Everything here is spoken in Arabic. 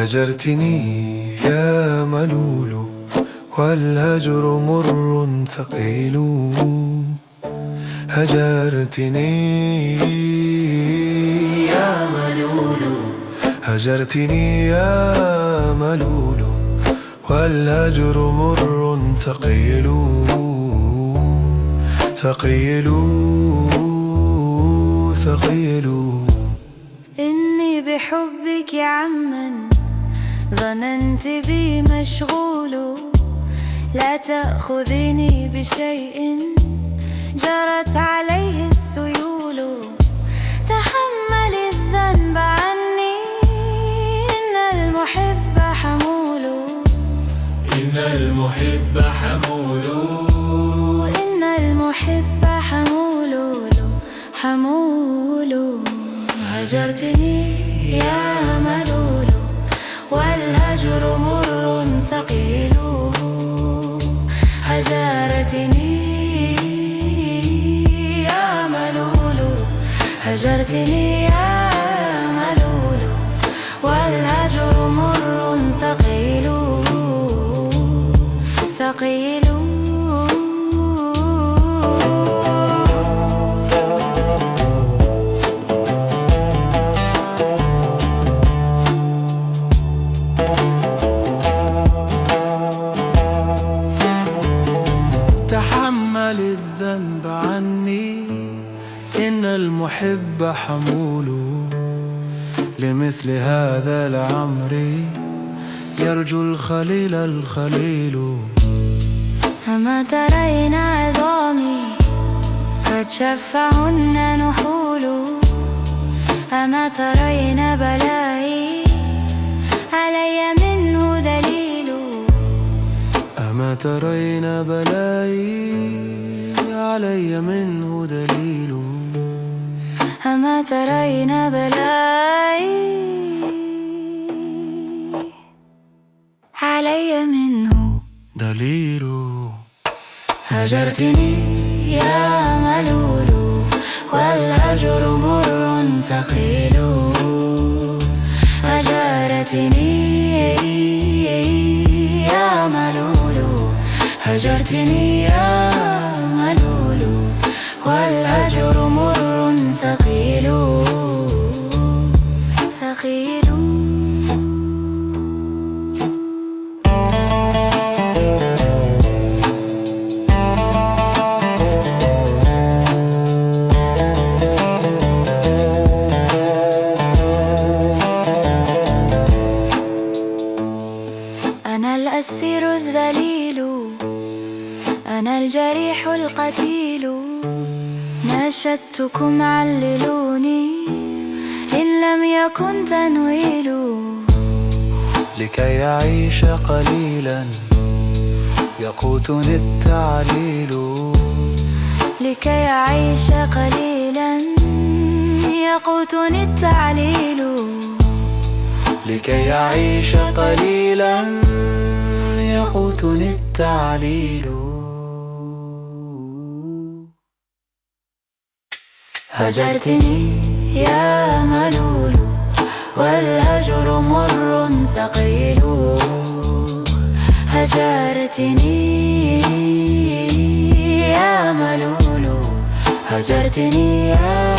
هجرتني يا ملول والهجر مر ثقيل. هجرتني يا ملول، هجرتني يا ملول والهجر مر ثقيل ثقيل ثقيل. إني بحبك عمن ظننت بي مشغول، لا تأخذني بشيء جرت عليه السيول. تحمل الذنب عني، إن المحب حمول، إن المحب حمول، إن المحب حمول حمول. هجرتني يا ملول والهجر مر ثقيل. هجرتني يا ملول، هجرتني يا ملول والهجر مر ثقيل ثقيل. تحمل الذنب عني، إن المحب حمول. لمثل هذا العمر يرجو الخليل الخليل. أما ترين عظامي قد شفهن نحول، أما ترين بلائي علي منه دليل. أما ترين بلائي علي منه دليل. أما ترين بلائي علي منه دليل. هجرتني يا ملول والهجر مر ثقيل. هجرتني يا ملول، هجرتني يا ملول والهجر مر ثقيل ثقيل. أنا الأسير الذليل، أنا الجريح القتيل. ناشدتكم عللوني إن لم يكن تنويل. لكي يعيش قليلا يقوتني التعليل. لكي أعيش قليلا يقوتني التعليل. لكي يعيش قليلا يقوتني التعليل. هجرتني يا ملول والهجر مر ثقيل. هجرتني يا ملول، هجرتني يا